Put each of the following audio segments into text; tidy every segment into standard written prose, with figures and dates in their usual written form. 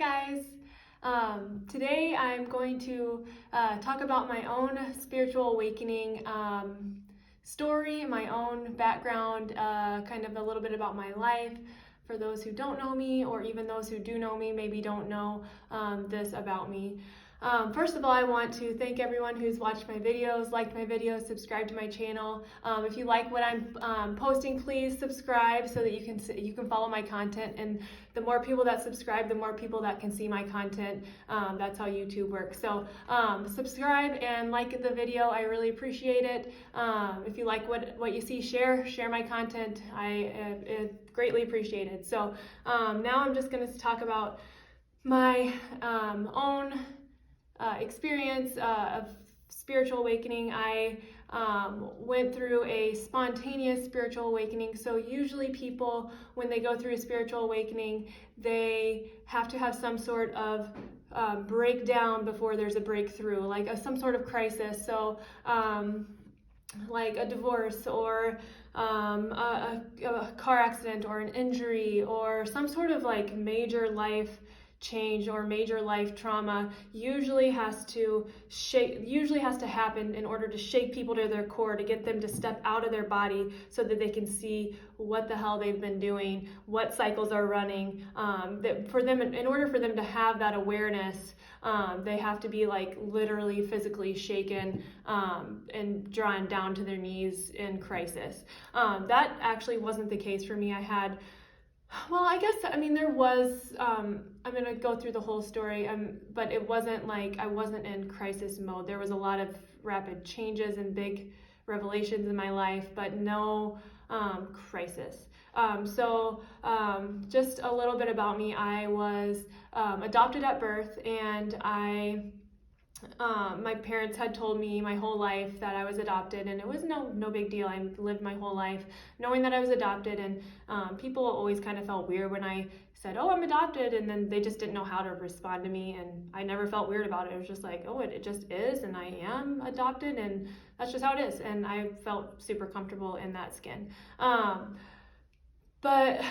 guys. Today I'm going to talk about my own spiritual awakening story, my own background, kind of a little bit about my life. For those who don't know me, or even those who do know me, maybe don't know this about me. First of all, I want to thank everyone who's watched my videos, liked my videos, subscribed to my channel. If you like what I'm posting, please subscribe so that you can follow my content. And the more people that subscribe, the more people that can see my content. That's how YouTube works. So subscribe and like the video. I really appreciate it. If you like what you see, share my content. I greatly appreciate it. So now I'm just going to talk about my own experience of spiritual awakening. I went through a spontaneous spiritual awakening. So usually people, when they go through a spiritual awakening, they have to have some sort of breakdown before there's a breakthrough, like some sort of crisis. So like a divorce or a car accident or an injury or some sort of like major life change or major life trauma usually has to happen in order to shake people to their core, to get them to step out of their body so that they can see what the hell they've been doing, what cycles are running. In order for them to have that awareness, they have to be like literally physically shaken and drawn down to their knees in crisis. That actually wasn't the case for me. There was, I'm going to go through the whole story, but it wasn't like I wasn't in crisis mode. There was a lot of rapid changes and big revelations in my life, but no crisis. Just a little bit about me. I was adopted at birth, and my parents had told me my whole life that I was adopted, and it was no big deal. I lived my whole life knowing that I was adopted, and people always kind of felt weird when I said, "Oh, I'm adopted," and then they just didn't know how to respond to me, and I never felt weird about it. It was just like, oh, it just is, and I am adopted, and that's just how it is, and I felt super comfortable in that skin. But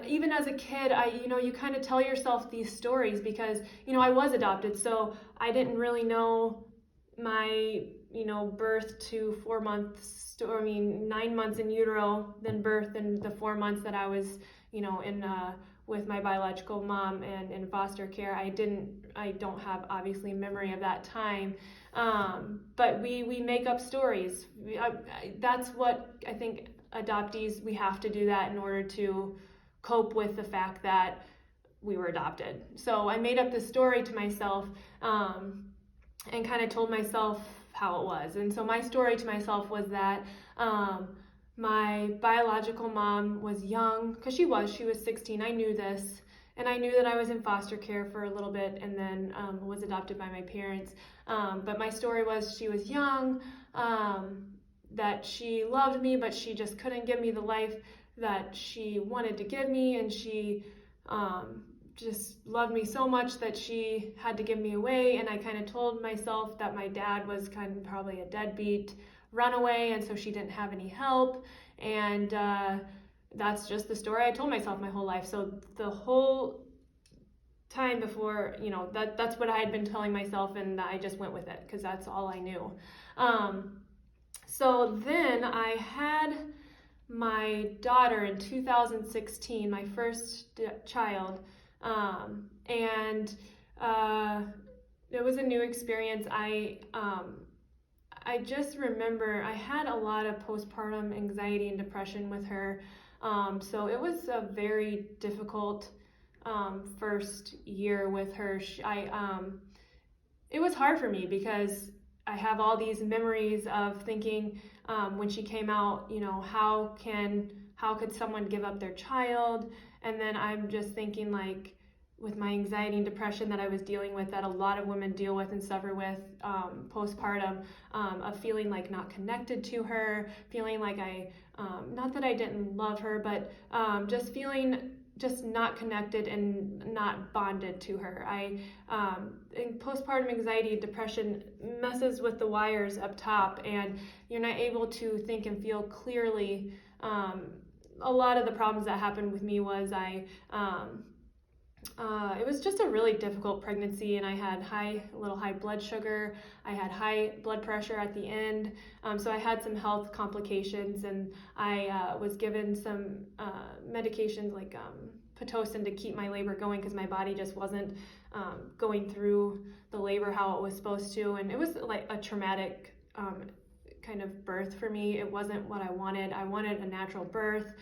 even as a kid, you kind of tell yourself these stories because, I was adopted, so I didn't really know my, birth to 4 months, 9 months in utero, then birth, and the 4 months that I was, with my biological mom and in foster care. I don't have obviously memory of that time, but we make up stories. That's what I think adoptees, we have to do that in order to cope with the fact that we were adopted. So I made up this story to myself and kind of told myself how it was. And so my story to myself was that my biological mom was young, because she was 16. I knew this, and I knew that I was in foster care for a little bit and then was adopted by my parents. But my story was she was young, that she loved me, but she just couldn't give me the life that she wanted to give me, and she just loved me so much that she had to give me away. And I kind of told myself that my dad was kind of probably a deadbeat runaway, and so she didn't have any help, and that's just the story I told myself my whole life. So the whole time before, that's what I had been telling myself, and I just went with it because that's all I knew. So then I had my daughter in 2016, my first child, and it was a new experience. I just remember I had a lot of postpartum anxiety and depression with her, so it was a very difficult first year with her. It was hard for me because I have all these memories of thinking when she came out, how could someone give up their child? And then I'm just thinking, like, with my anxiety and depression that I was dealing with, that a lot of women deal with and suffer with postpartum, of feeling like not connected to her, feeling like not that I didn't love her, but just feeling just not connected and not bonded to her. In postpartum anxiety, depression messes with the wires up top, and you're not able to think and feel clearly. A lot of the problems that happened with me was I It was just a really difficult pregnancy, and I had a little high blood sugar. I had high blood pressure at the end, so I had some health complications, and I was given some medications like pitocin to keep my labor going because my body just wasn't going through the labor how it was supposed to, and it was like a traumatic kind of birth for me. It wasn't what I wanted. I wanted a natural birth.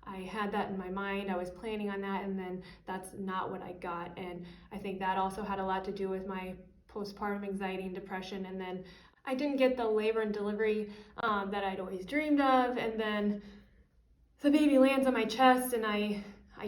I had that in my mind. I was planning on that, and then that's not what I got. And I think that also had a lot to do with my postpartum anxiety and depression. And then I didn't get the labor and delivery that I'd always dreamed of. And then the baby lands on my chest, and I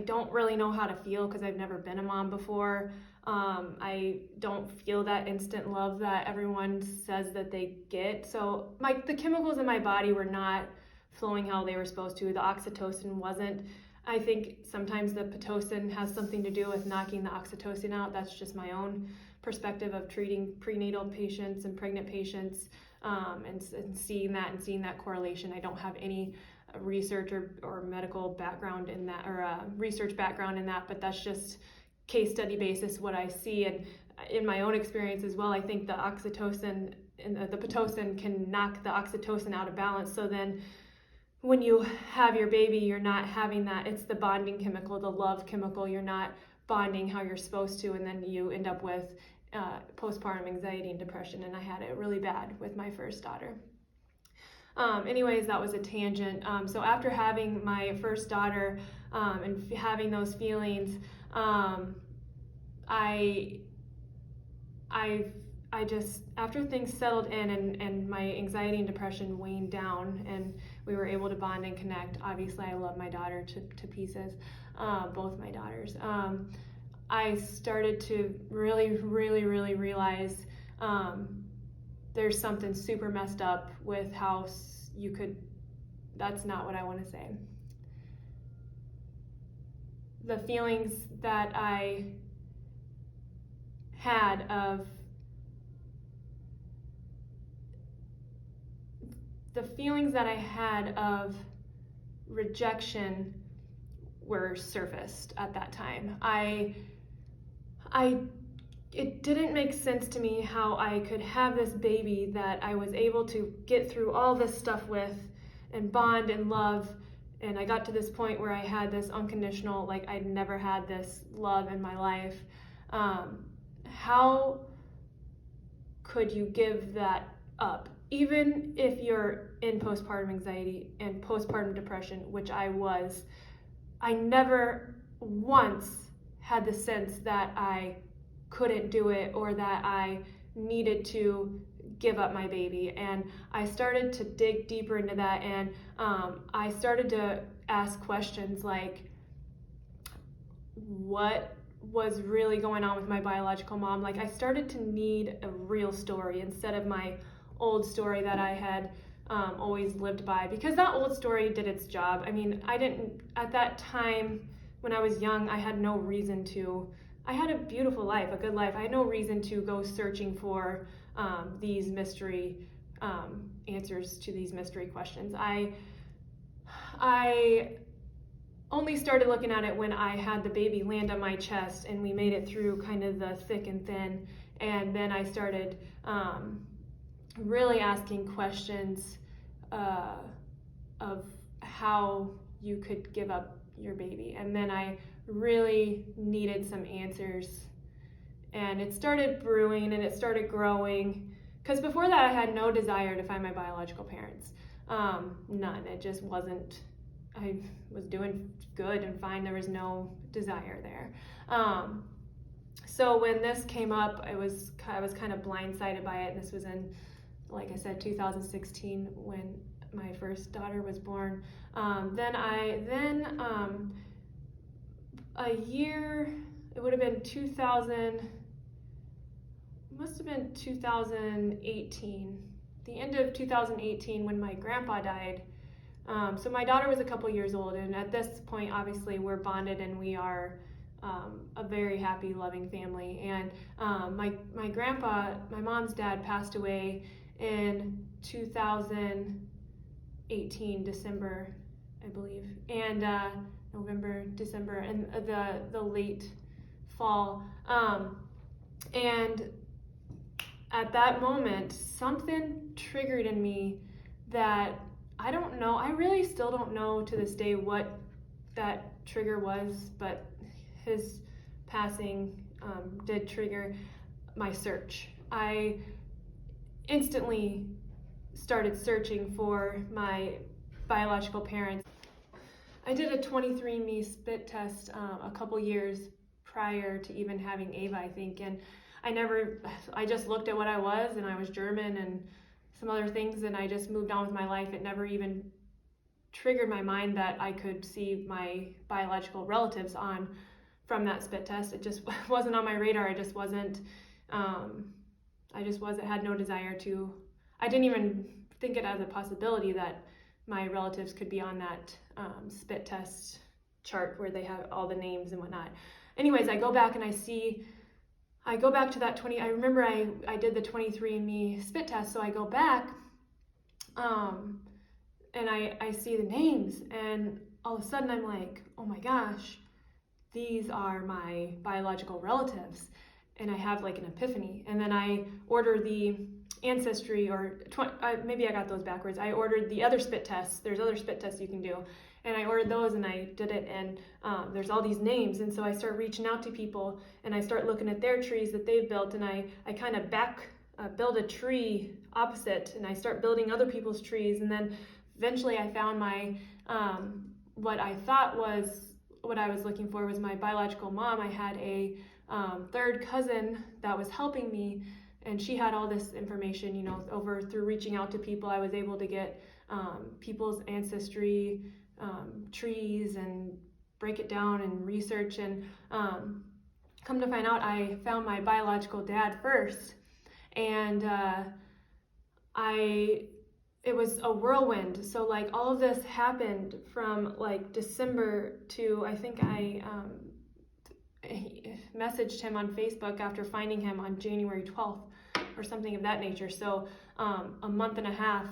don't really know how to feel because I've never been a mom before. I don't feel that instant love that everyone says that they get. So the chemicals in my body were not flowing how they were supposed to. The oxytocin wasn't. I think sometimes the pitocin has something to do with knocking the oxytocin out. That's just my own perspective of treating prenatal patients and pregnant patients, and seeing that correlation. I don't have any research or medical background in that, or research background in that, but that's just case study basis what I see. And in my own experience as well, I think the oxytocin and the pitocin can knock the oxytocin out of balance. So then when you have your baby, you're not having that. It's the bonding chemical, the love chemical. You're not bonding how you're supposed to, and then you end up with postpartum anxiety and depression. And I had it really bad with my first daughter. Anyways, that was a tangent. So after having my first daughter and having those feelings, I just, after things settled in and my anxiety and depression waned down and we were able to bond and connect. Obviously, I love my daughter to pieces, both my daughters. I started to really realize there's something super messed up with how that's not what I want to say. The feelings that I had of rejection were surfaced at that time. It didn't make sense to me how I could have this baby that I was able to get through all this stuff with and bond and love. And I got to this point where I had this unconditional, like I'd never had this love in my life. How could you give that up? Even if you're in postpartum anxiety and postpartum depression, which I was, I never once had the sense that I couldn't do it or that I needed to give up my baby. And I started to dig deeper into that, and I started to ask questions like, what was really going on with my biological mom? Like, I started to need a real story instead of my old story that I had always lived by, because that old story did its job. I mean, at that time when I was young, I had no reason to. I had a beautiful life, a good life. I had no reason to go searching for these mystery answers to these mystery questions. I only started looking at it when I had the baby land on my chest and we made it through kind of the thick and thin. And then I started really asking questions of how you could give up your baby. And then I really needed some answers. And it started brewing and it started growing. Because before that, I had no desire to find my biological parents. None. It just wasn't. I was doing good and fine. There was no desire there. So when this came up, I was kind of blindsided by it. And this was in, like I said, 2016 when my first daughter was born. Then a year, it would have been 2018, the end of 2018 when my grandpa died. So my daughter was a couple years old, and at this point, obviously, we're bonded and we are a very happy, loving family. And my grandpa, my mom's dad, passed away in 2018, December, I believe, and November, December, and the late fall. And at that moment, something triggered in me that I don't know, I really still don't know to this day what that trigger was, but his passing did trigger my search. I instantly started searching for my biological parents. I did a 23andMe spit test a couple years prior to even having Ava, I think, and I just looked at what I was, and I was German and some other things, and I just moved on with my life. It never even triggered my mind that I could see my biological relatives from that spit test. It just wasn't on my radar. Had no desire to, I didn't even think it as a possibility that my relatives could be on that spit test chart where they have all the names and whatnot. Anyways, I go back to that I remember I did the 23andMe spit test, so I go back and I see the names, and all of a sudden I'm like, oh my gosh, these are my biological relatives. And I have like an epiphany. And then I order the ancestry, maybe I got those backwards. I ordered the other spit tests. There's other spit tests you can do. And I ordered those and I did it, and there's all these names. And so I start reaching out to people, and I start looking at their trees that they've built, and I kind of build a tree opposite, and I start building other people's trees. And then eventually I found my, what I thought was, what I was looking for was my biological mom. I had a third cousin that was helping me, and she had all this information, through reaching out to people. I was able to get people's ancestry trees and break it down and research, and come to find out I found my biological dad first, and it was a whirlwind. So like all of this happened from like December to, I think I messaged him on Facebook after finding him on January 12th or something of that nature. So a month and a half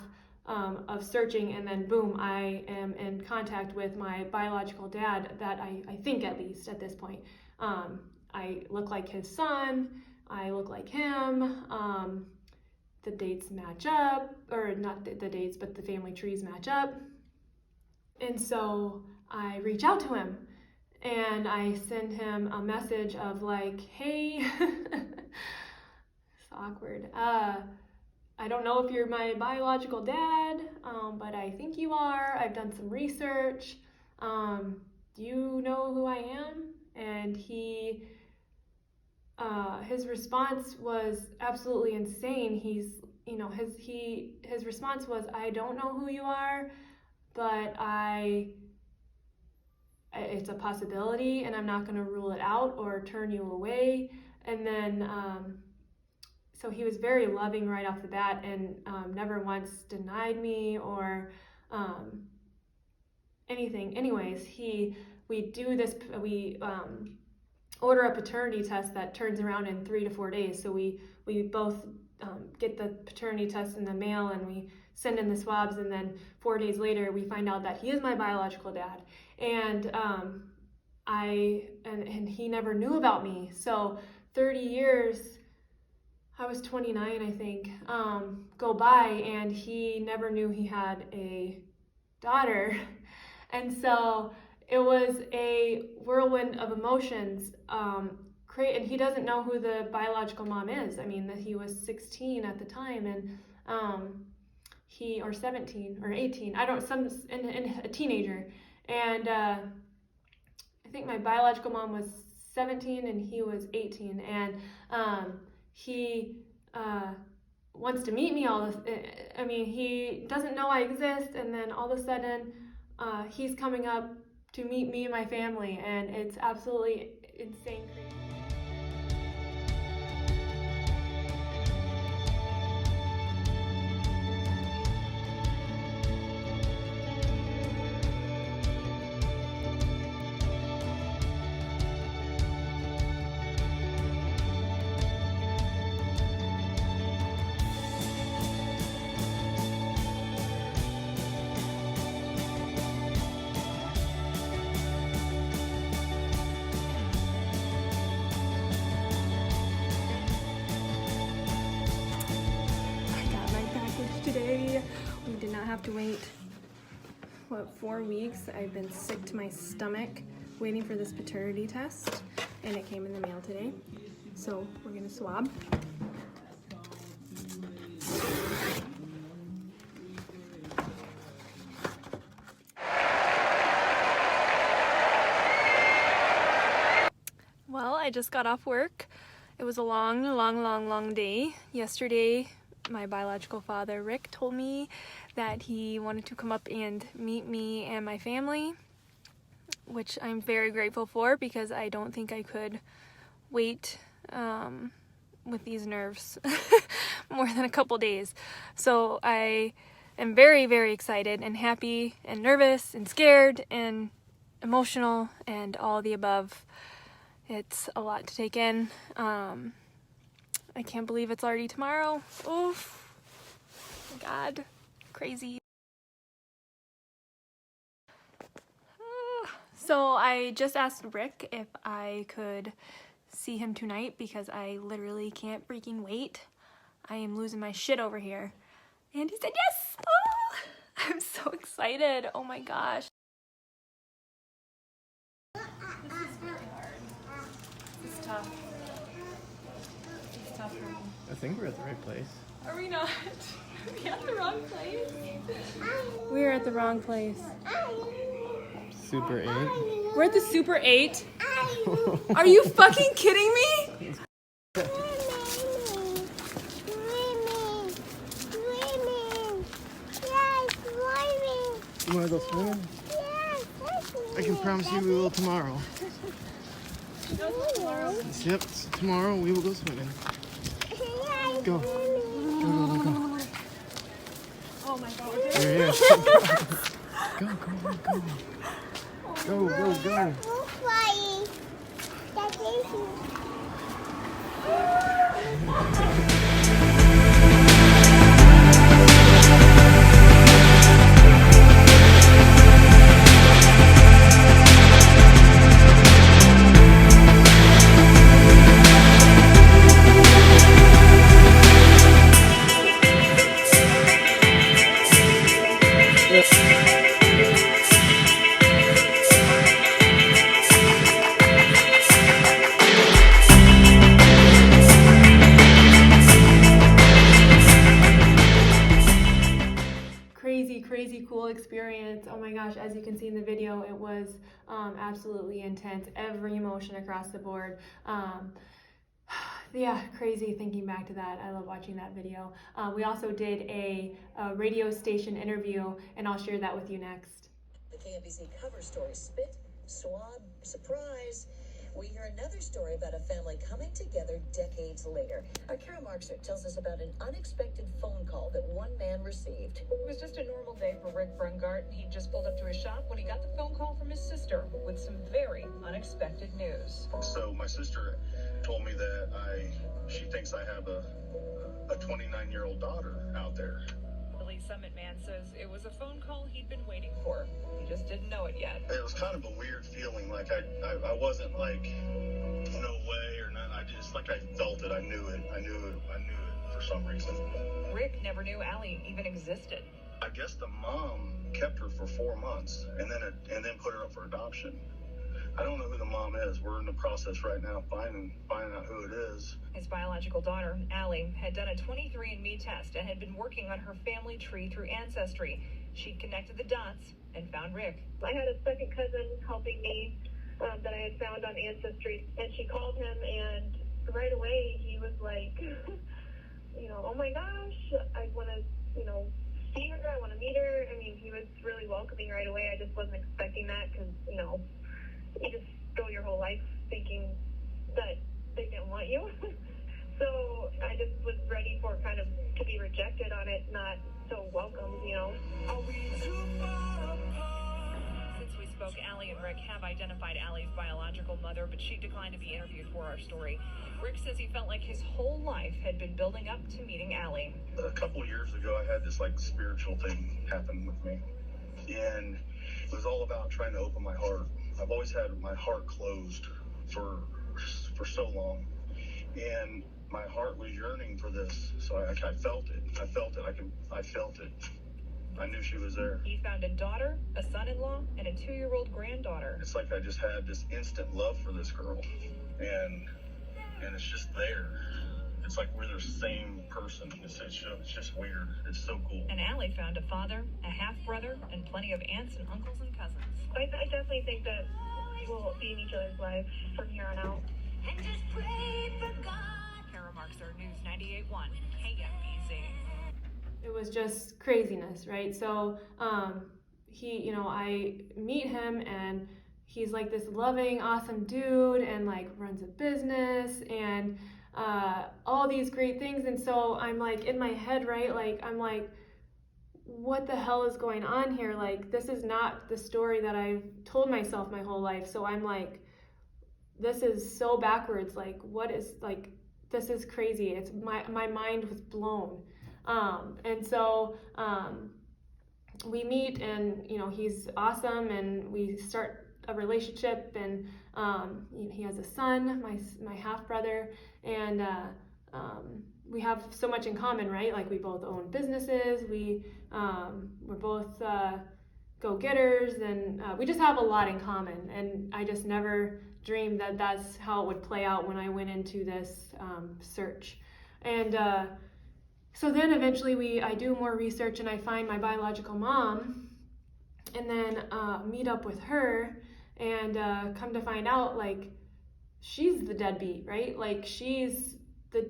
of searching, and then boom, I am in contact with my biological dad that I think, at least at this point. I look like his son, I look like him, the dates match up, or not the dates, but the family trees match up. And so I reach out to him, and I send him a message of like, hey, it's awkward. I don't know if you're my biological dad, but I think you are. I've done some research. Do you know who I am? And his response was absolutely insane. His response was, I don't know who you are, but it's a possibility, and I'm not going to rule it out or turn you away. And then, so he was very loving right off the bat, and never once denied me or anything. Anyways, we order a paternity test that turns around in 3 to 4 days. So we both get the paternity test in the mail, and we send in the swabs, and then 4 days later we find out that he is my biological dad. And and he never knew about me. So 30 years, I was 29, I think, go by, and he never knew he had a daughter. And so it was a whirlwind of emotions. And he doesn't know who the biological mom is. I mean, that he was 16 at the time, and or 17 or 18. A teenager. And I think my biological mom was 17 and he was 18. And he wants to meet me he doesn't know I exist, and then all of a sudden he's coming up to meet me and my family, and it's absolutely insane, crazy. have to wait, what, 4 weeks? I've been sick to my stomach waiting for this paternity test, and it came in the mail today. So we're gonna swab. Well, I just got off work. It was a long day. Yesterday, my biological father, Rick, told me that he wanted to come up and meet me and my family, which I'm very grateful for because I don't think I could wait with these nerves more than a couple days. So I am very excited and happy and nervous and scared and emotional and all the above. It's a lot to take in. I can't believe it's already tomorrow. Oof. God, crazy. So I just asked Rick if I could see him tonight because I literally can't freaking wait. I am losing my shit over here. And he said yes! Oh, I'm so excited. Oh my gosh. This is really hard. This is tough. It's tough for me. I think we're at the right place. Are we not? Are we at the wrong place? We're at the wrong place. Super 8. We're at the Super 8? Are you fucking kidding me? You wanna go swimming? I can promise you we will tomorrow. Yep, tomorrow we will go swimming. Go. Go. Oh my god. There he is. Go. Crazy cool experience. Oh my gosh, as you can see in the video, it was absolutely intense. Every emotion across the board. Yeah, crazy thinking back to that. I love watching that video. We also did a radio station interview, and I'll share that with you next. The KMBC cover story, spit, swab, surprise. We hear another story about a family coming together decades later. Our Kara Markser tells us about an unexpected phone call that one man received. It was just a normal day for Rick Brungart. He just pulled up to his shop when he got the phone call from his sister with some very unexpected news. So my sister told me that she thinks I have a 29-year-old daughter out there. The Lee Summit man says it was a phone call he'd been waiting for. He just didn't know it yet. It was kind of a weird feeling, like I wasn't like, no way or not. I just, like, I felt it. I knew it for some reason. Rick never knew Allie even existed. I guess the mom kept her for 4 months and then put her up for adoption. I don't know who the mom is. We're in the process right now finding out who it is. His biological daughter, Allie, had done a 23andMe test and had been working on her family tree through Ancestry. She'd connected the dots and found Rick. I had a second cousin helping me that I had found on Ancestry, and she called him, and right away he was like, oh my gosh, I want to, see her, I want to meet her. I mean, he was really welcoming right away. I just wasn't expecting that because, you just go your whole life thinking that they didn't want you. So I just was ready for kind of to be rejected on it, not so welcomed, Since we spoke, Allie and Rick have identified Allie's biological mother, but she declined to be interviewed for our story. Rick says he felt like his whole life had been building up to meeting Allie. A couple of years ago, I had this spiritual thing happen with me, and it was all about trying to open my heart. I've always had my heart closed for so long, and my heart was yearning for this. So I felt it. I felt it. I knew she was there. He found a daughter, a son-in-law, and a 2-year-old granddaughter. It's like I just had this instant love for this girl, and it's just there. It's like we're the same person. It's just weird. It's so cool. And Allie found a father, a half-brother, and plenty of aunts and uncles and cousins. I definitely think that we'll be in each other's lives from here on out. And just pray for God. Kara Markser, News 98.1, KMBZ. It was just craziness, right? So I meet him, and he's like this loving, awesome dude, and like runs a business and all these great things. And so I'm like in my head, right? Like I'm like, what the hell is going on here? Like, this is not the story that I've told myself my whole life. So I'm like, this is so backwards. Like, what is, like, this is crazy. It's my mind was blown. And so we meet, and he's awesome, and we start a relationship, and he has a son, my half brother, and we have so much in common, right? Like, we both own businesses, we're both go-getters, and we just have a lot in common. And I just never dreamed that that's how it would play out when I went into this search. And so then eventually I do more research, and I find my biological mom, and then meet up with her, and come to find out, like, she's the deadbeat, right? Like, she's the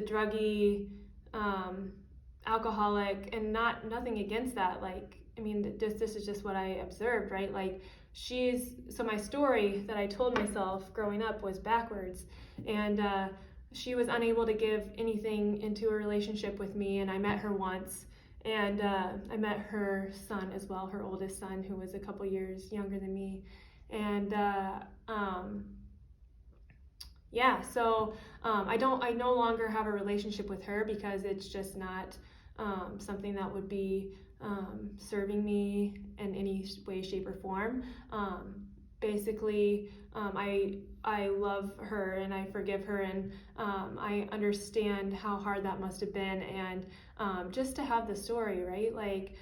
druggy, alcoholic, and nothing against that. Like, I mean, this is just what I observed, right? Like, so my story that I told myself growing up was backwards, and she was unable to give anything into a relationship with me. And I met her once, and I met her son as well, her oldest son, who was a couple years younger than me. And so I no longer have a relationship with her, because it's just not something that would be serving me in any way, shape, or form. Basically, I love her, and I forgive her, and I understand how hard that must have been. And just to have the story, right? Like,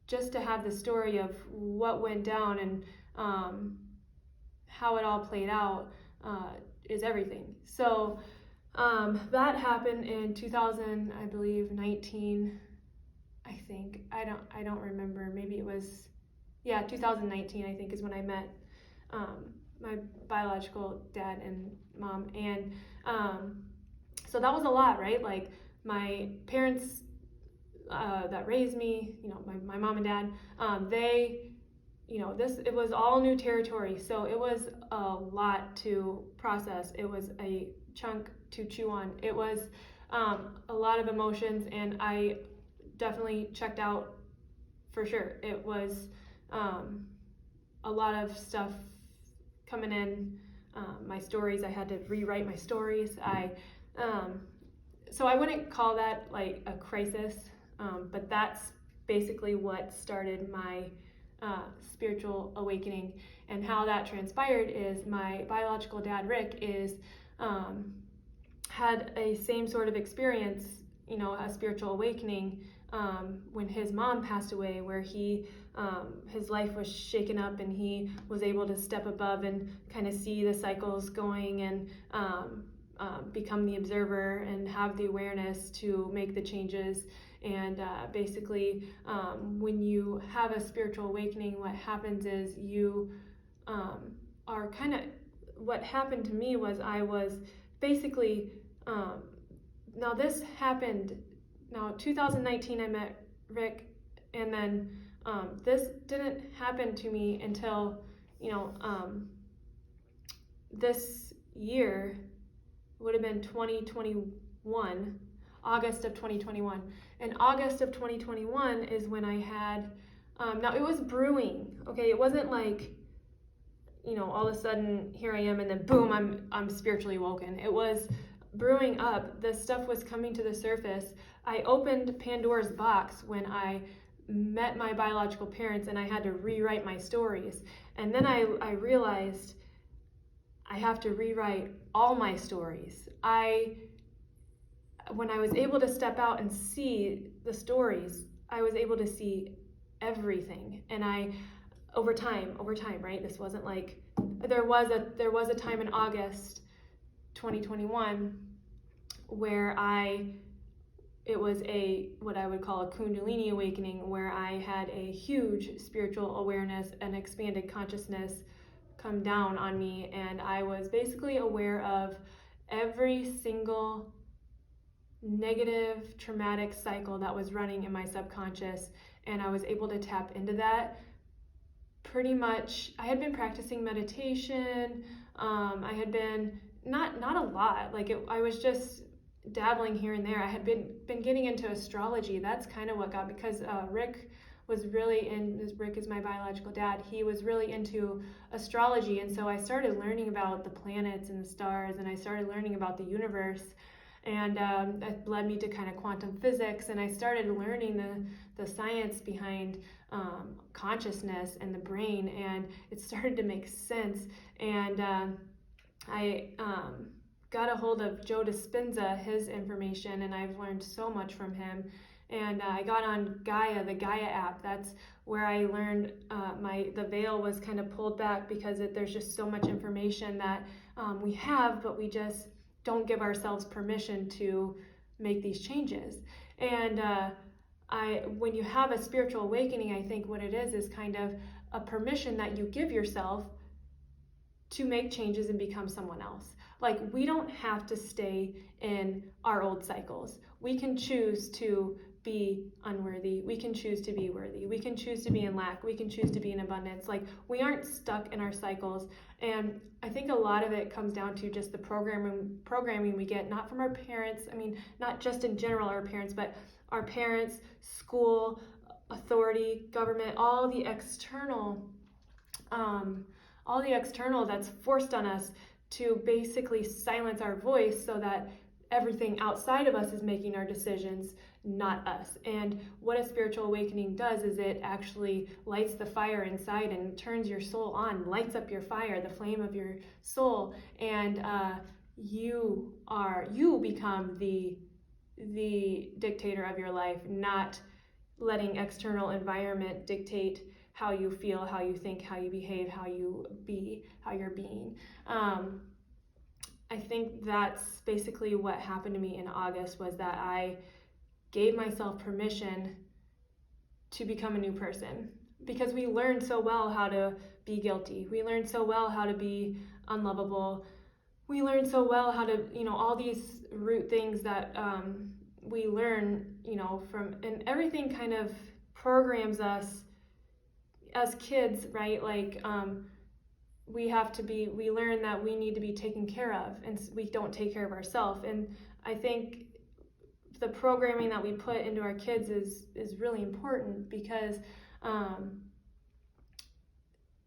just to have the story of what went down, and how it all played out is everything. So that happened in 2019, I think. I don't remember. Maybe it was 2019, I think, is when I met my biological dad and mom. And so that was a lot, right? Like, my parents that raised me, my mom and dad, it was all new territory. So it was a lot to process. It was a chunk to chew on. It was a lot of emotions, and I definitely checked out for sure. It was a lot of stuff coming in. My stories, I had to rewrite my stories. So I wouldn't call that like a crisis, but that's basically what started my spiritual awakening. And how that transpired is my biological dad, Rick, had a same sort of experience, a spiritual awakening when his mom passed away, where his life was shaken up, and he was able to step above and kind of see the cycles going, and become the observer and have the awareness to make the changes. And basically, when you have a spiritual awakening, what happens is you are kind of, what happened to me was I was basically, now this happened, 2019 I met Rick, and then this didn't happen to me until, this year would have been 2021, August of 2021. And August of 2021 is when I had, now it was brewing, okay? It wasn't like, all of a sudden here I am, and then boom, I'm spiritually woken. It was brewing up. This stuff was coming to the surface. I opened Pandora's box when I met my biological parents, and I had to rewrite my stories. And then I realized I have to rewrite all my stories. When I was able to step out and see the stories, I was able to see everything. And over time, right? This wasn't like, there was a time in August 2021 where it was what I would call a Kundalini awakening, where I had a huge spiritual awareness and expanded consciousness come down on me, and I was basically aware of every single negative traumatic cycle that was running in my subconscious, and I was able to tap into that. Pretty much, I had been practicing meditation. I had been not a lot, I was just dabbling here and there. I had been getting into astrology. That's kind of what got, because Rick is my biological dad. He was really into astrology, and so I started learning about the planets and the stars, and I started learning about the universe, and it led me to kind of quantum physics, and I started learning the science behind consciousness and the brain, and it started to make sense. And I got a hold of Joe Dispenza, his information, and I've learned so much from him. And I got on Gaia, the Gaia app. That's where I learned the veil was kind of pulled back, because there's just so much information that we have, but we just don't give ourselves permission to make these changes. And when you have a spiritual awakening, I think what it is kind of a permission that you give yourself to make changes and become someone else. Like, we don't have to stay in our old cycles. We can choose to be unworthy. We can choose to be worthy. We can choose to be in lack. We can choose to be in abundance. Like, we aren't stuck in our cycles. And I think a lot of it comes down to just the programming we get, not from our parents. I mean, not just in general our parents, but our parents, school, authority, government, all the external that's forced on us to basically silence our voice, so that everything outside of us is making our decisions, not us. And what a spiritual awakening does is it actually lights the fire inside and turns your soul on, lights up your fire, the flame of your soul, and you become the dictator of your life, not letting external environment dictate how you feel, how you think, how you behave, how you're being. I think that's basically what happened to me in August, was that I gave myself permission to become a new person, because we learned so well how to be guilty. We learned so well how to be unlovable. We learned so well how to, all these root things that we learn, from, and everything kind of programs us as kids, right? We learn that we need to be taken care of, and we don't take care of ourselves. And I think the programming that we put into our kids is really important, because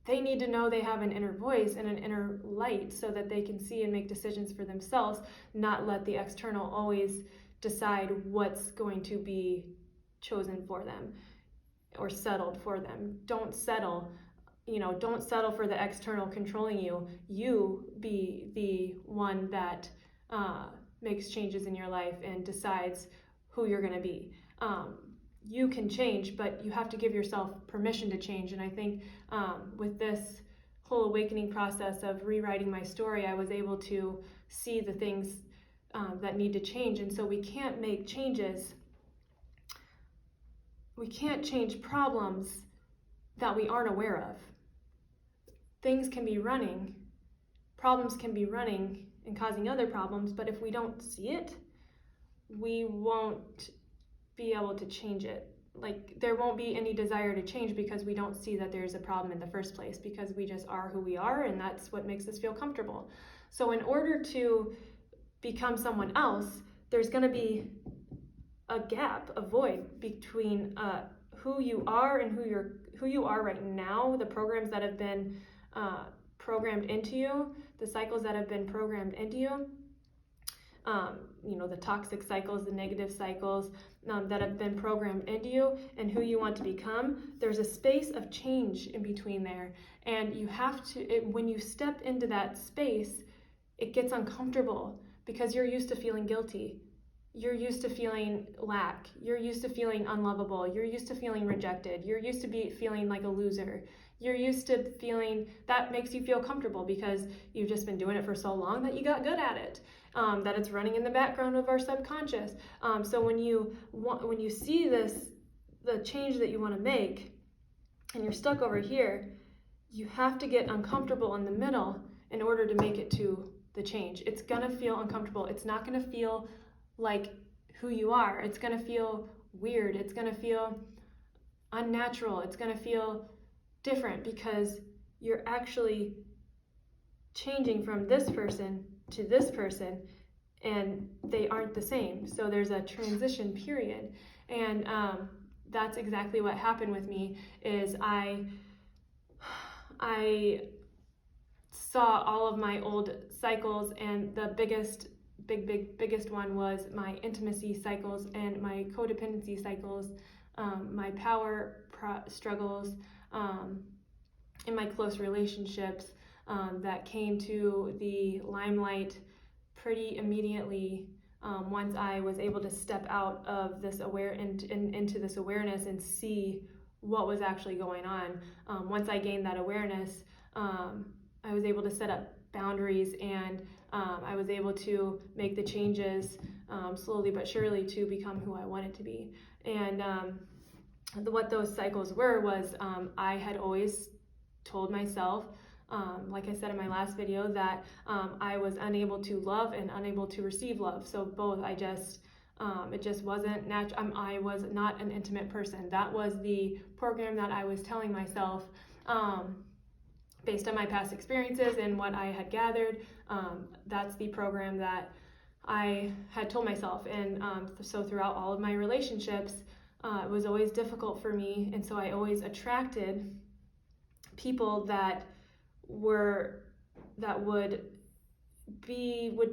they need to know they have an inner voice and an inner light, so that they can see and make decisions for themselves, not let the external always decide what's going to be chosen for them or settled for them. Don't settle for the external controlling you. You be the one that makes changes in your life and decides who you're going to be. You can change, but you have to give yourself permission to change. And I think with this whole awakening process of rewriting my story, I was able to see the things that need to change. And so we can't make changes. We can't change problems that we aren't aware of. Things can be running, problems can be running and causing other problems, but if we don't see it, we won't be able to change it. There won't be any desire to change, because we don't see that there's a problem in the first place, because we just are who we are, and that's what makes us feel comfortable. So in order to become someone else, there's going to be a gap, a void between who you are and who you are right now, the programs that have been programmed into you, the cycles that have been programmed into you, the toxic cycles, the negative cycles that have been programmed into you, and who you want to become. There's a space of change in between there, and you have to, when you step into that space, it gets uncomfortable, because you're used to feeling guilty. you're used to feeling lack, you're used to feeling unlovable, you're used to feeling rejected, you're used to feeling like a loser, you're used to feeling that makes you feel comfortable because you've just been doing it for so long that you got good at it, that it's running in the background of our subconscious. So when you see the change that you want to make, and you're stuck over here, you have to get uncomfortable in the middle in order to make it to the change. It's gonna feel uncomfortable. It's not gonna feel like who you are. It's gonna feel weird. It's gonna feel unnatural. It's gonna feel different because you're actually changing from this person to this person, and they aren't the same. So there's a transition period, and that's exactly what happened with me. Is I saw all of my old cycles, and the biggest one was my intimacy cycles and my codependency cycles, my power struggles, in my close relationships, that came to the limelight pretty immediately, once I was able to step out of this into this awareness and see what was actually going on. Once I gained that awareness, I was able to set up boundaries, and I was able to make the changes, slowly but surely, to become who I wanted to be. And what those cycles were was, I had always told myself, like I said in my last video, that I was unable to love and unable to receive love. So both, it just wasn't natural. I was not an intimate person. That was the program that I was telling myself, based on my past experiences and what I had gathered. That's the program that I had told myself. And so throughout all of my relationships, it was always difficult for me. And so I always attracted people that would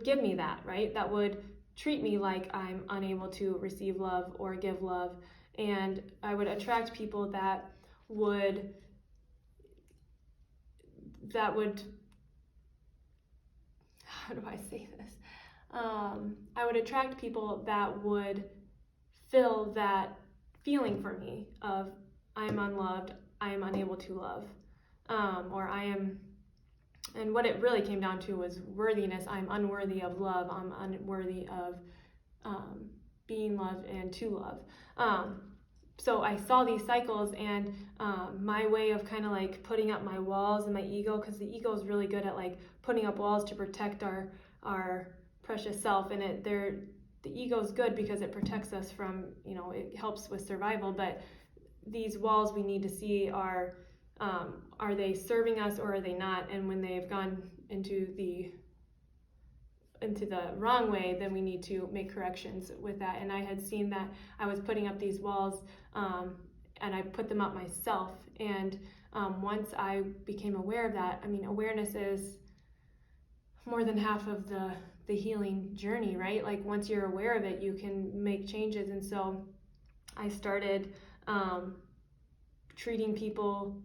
give me that, right? That would treat me like I'm unable to receive love or give love. And I would attract people that would, how do I say this? I would attract people that would fill that feeling for me of I am unloved, I am unable to love, or I am, and what it really came down to was worthiness. I'm unworthy of love, I'm unworthy of being loved and to love. So I saw these cycles, and my way of kind of like putting up my walls and my ego, because the ego is really good at like putting up walls to protect our precious self, and the ego is good because it protects us from, it helps with survival. But these walls we need to see are they serving us or are they not? And when they've gone into the wrong way, then we need to make corrections with that. And I had seen that I was putting up these walls, and I put them up myself. And once I became aware of that, awareness is more than half of the healing journey, right? Like once you're aware of it, you can make changes. And so I started treating people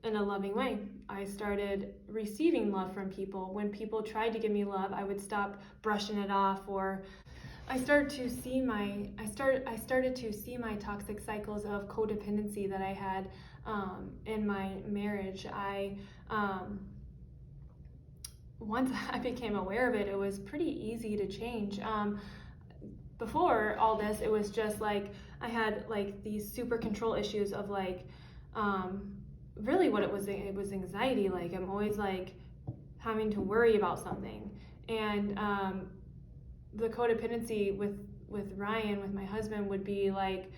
in a loving way. I started receiving love from people. When people tried to give me love, I would stop brushing it off, or I started to see my toxic cycles of codependency that I had in my marriage. Once I became aware of it, it was pretty easy to change. Before all this, it was just like I had like these super control issues of like, really what it was anxiety. Like I'm always like having to worry about something. And the codependency with Ryan, with my husband, would be like,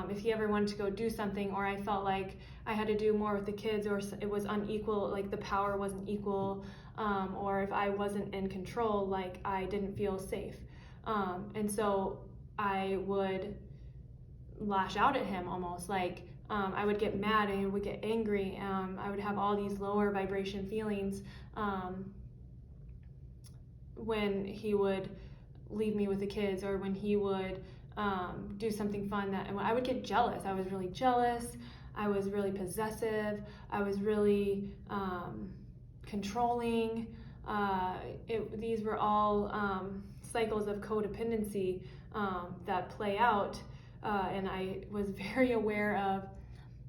if he ever wanted to go do something, or I felt like I had to do more with the kids, or it was unequal, like the power wasn't equal, or if I wasn't in control, like I didn't feel safe. And so I would lash out at him almost, like I would get mad, and I would get angry. I would have all these lower vibration feelings when he would leave me with the kids, or when he would do something fun. And I would get jealous. I was really jealous. I was really possessive. I was really controlling. These were all cycles of codependency that play out, and I was very aware of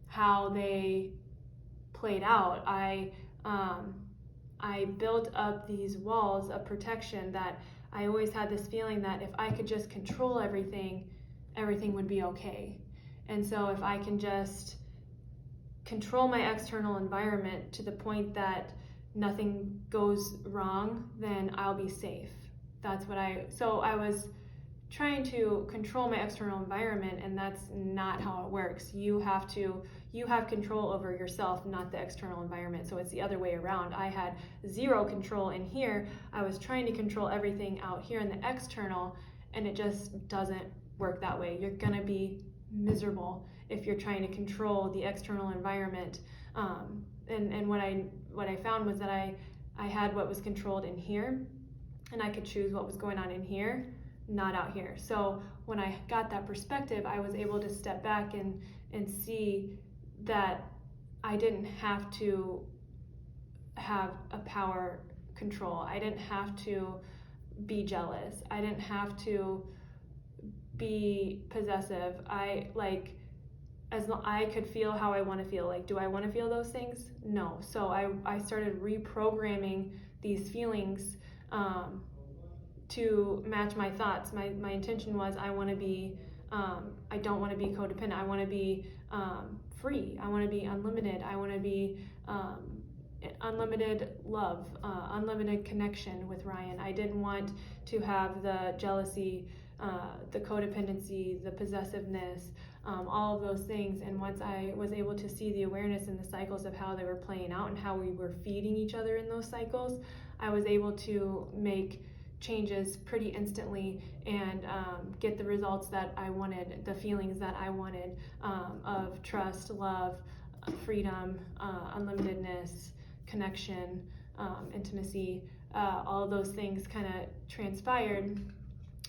how they played out. I built up these walls of protection that I always had this feeling that if I could just control everything, everything would be okay. And so if I can just control my external environment to the point that nothing goes wrong, then I'll be safe. So I was trying to control my external environment, and that's not how it works. You have control over yourself, not the external environment. So it's the other way around. I had zero control in here. I was trying to control everything out here in the external, and it just doesn't work that way. You're gonna be miserable if you're trying to control the external environment. And what I found was that I had what was controlled in here, and I could choose what was going on in here, not out here. So when I got that perspective, I was able to step back and see that I didn't have to have a power control. I didn't have to be jealous. I didn't have to be possessive. I could feel how I want to feel. Like, do I want to feel those things? No. So I started reprogramming these feelings to match my thoughts. My intention was I want to be, I don't want to be codependent. I want to be free. I want to be unlimited. I want to be unlimited love, unlimited connection with Ryan. I didn't want to have the jealousy, the codependency, the possessiveness, all of those things. And once I was able to see the awareness and the cycles of how they were playing out and how we were feeding each other in those cycles, I was able to make changes pretty instantly and get the results that I wanted, the feelings that I wanted of trust, love, freedom, unlimitedness, connection, intimacy. All of those things kind of transpired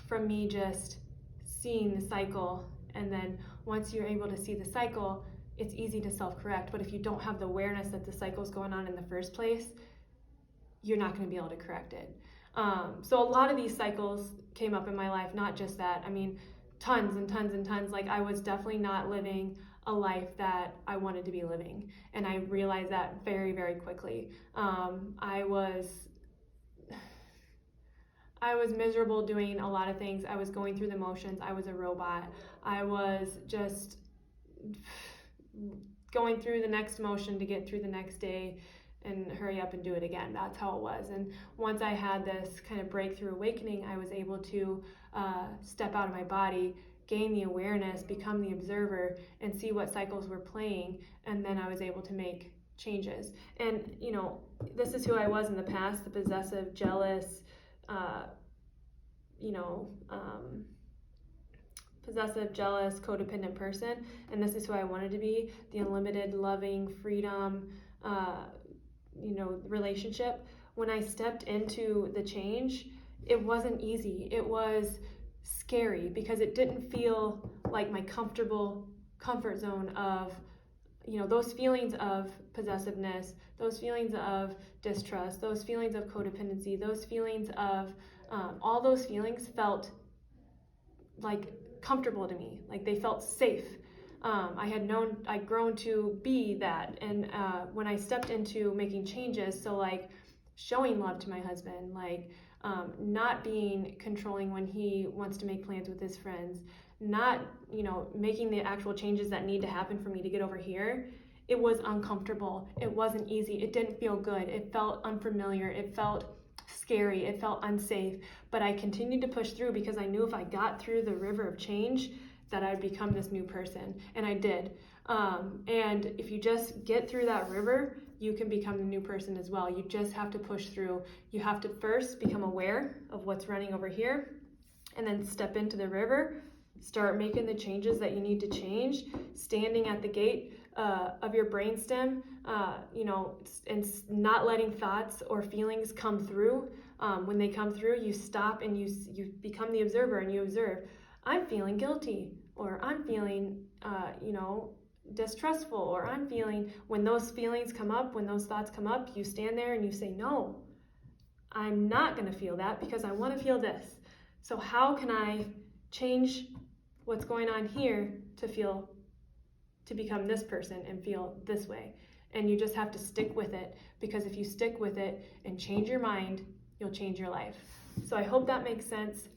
from me just seeing the cycle. And then once you're able to see the cycle, it's easy to self-correct. But if you don't have the awareness that the cycle's going on in the first place, you're not going to be able to correct it. So a lot of these cycles came up in my life, not just that. I mean, tons and tons and tons. Like, I was definitely not living a life that I wanted to be living. And I realized that very, very quickly. I was miserable doing a lot of things. I was going through the motions. I was a robot. I was just going through the next motion to get through the next day and hurry up and do it again. That's how it was. And once I had this kind of breakthrough awakening, I was able to step out of my body, gain the awareness, become the observer, and see what cycles were playing. And then I was able to make changes. And, you know, this is who I was in the past, the possessive, jealous, possessive, jealous, codependent person. And this is who I wanted to be, the unlimited, loving, freedom, relationship. When I stepped into the change, it wasn't easy. It was scary because it didn't feel like my comfort zone of, those feelings of possessiveness, those feelings of distrust, those feelings of codependency, those feelings of, all those feelings felt like comfortable to me, like they felt safe. I'd grown to be that. And when I stepped into making changes, so like showing love to my husband, like not being controlling when he wants to make plans with his friends, not, making the actual changes that need to happen for me to get over here, it was uncomfortable. It wasn't easy. It didn't feel good. It felt unfamiliar. It felt scary. It felt unsafe. But I continued to push through because I knew if I got through the river of change, that I'd become this new person. And I did. And if you just get through that river, you can become the new person as well. You just have to push through. You have to first become aware of what's running over here, and then step into the river, start making the changes that you need to change, standing at the gate of your brainstem, and not letting thoughts or feelings come through. When they come through, you stop and you become the observer, and you observe, I'm feeling guilty, or I'm feeling, distrustful, or I'm feeling, when those feelings come up, when those thoughts come up, you stand there and you say, no, I'm not going to feel that because I want to feel this. So how can I change what's going on here to become this person and feel this way? And you just have to stick with it, because if you stick with it and change your mind, you'll change your life. So I hope that makes sense.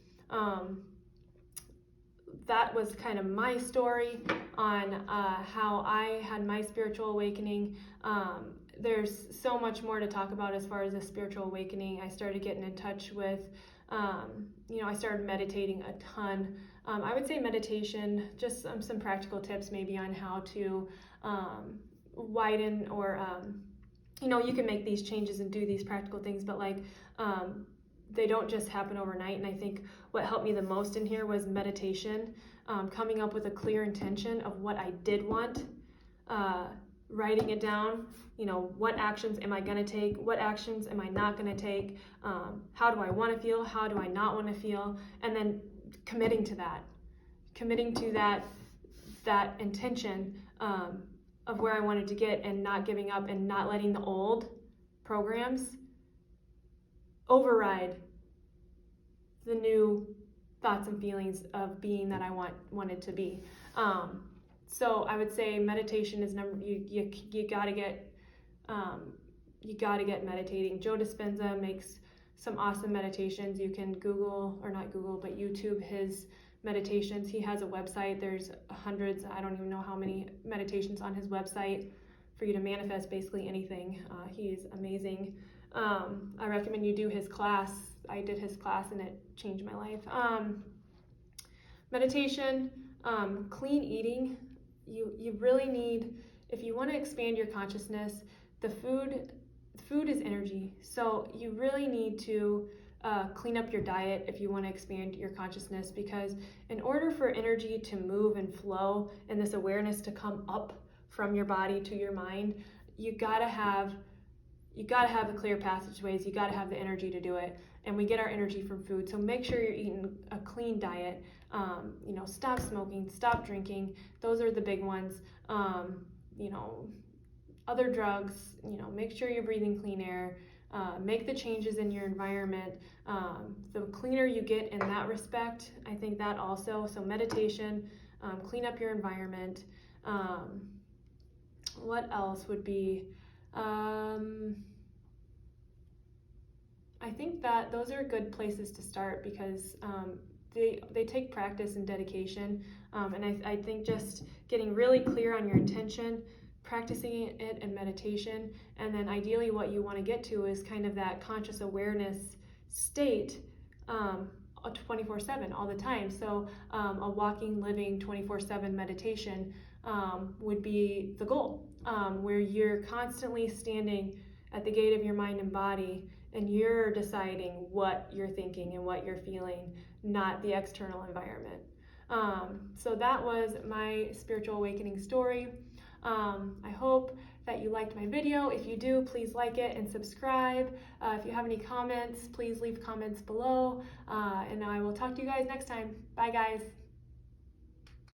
That was kind of my story on how I had my spiritual awakening. There's so much more to talk about as far as the spiritual awakening. I started getting in touch with, I started meditating a ton. I would say meditation, just some practical tips maybe on how to widen or, you can make these changes and do these practical things, but they don't just happen overnight. And I think what helped me the most in here was meditation, coming up with a clear intention of what I did want, writing it down, what actions am I going to take, what actions am I not going to take, how do I want to feel, how do I not want to feel, and then committing to that intention of where I wanted to get, and not giving up and not letting the old programs override the new thoughts and feelings of being that I wanted to be. So I would say meditation is you gotta get meditating. Joe Dispenza makes some awesome meditations. You can YouTube his meditations. He has a website. There's hundreds, I don't even know how many meditations on his website for you to manifest basically anything. He's amazing. I recommend you do his class. I did his class and it changed my life. Meditation, clean eating. You really need, if you want to expand your consciousness, the food is energy. So you really need to clean up your diet if you want to expand your consciousness, because in order for energy to move and flow and this awareness to come up from your body to your mind, you gotta have the clear passageways. You gotta have the energy to do it, and we get our energy from food. So make sure you're eating a clean diet. Stop smoking, stop drinking. Those are the big ones. Other drugs. Make sure you're breathing clean air. Make the changes in your environment. The cleaner you get in that respect, I think that also. So meditation, clean up your environment. What else would be? I think that those are good places to start, because they take practice and dedication. And I think just getting really clear on your intention, practicing it in meditation, and then ideally what you want to get to is kind of that conscious awareness state 24/7 all the time. So a walking, living 24/7 meditation would be the goal, where you're constantly standing at the gate of your mind and body, and you're deciding what you're thinking and what you're feeling, not the external environment. So that was my spiritual awakening story. I hope that you liked my video. If you do, please like it and subscribe. If you have any comments, please leave comments below. And I will talk to you guys next time. Bye, guys.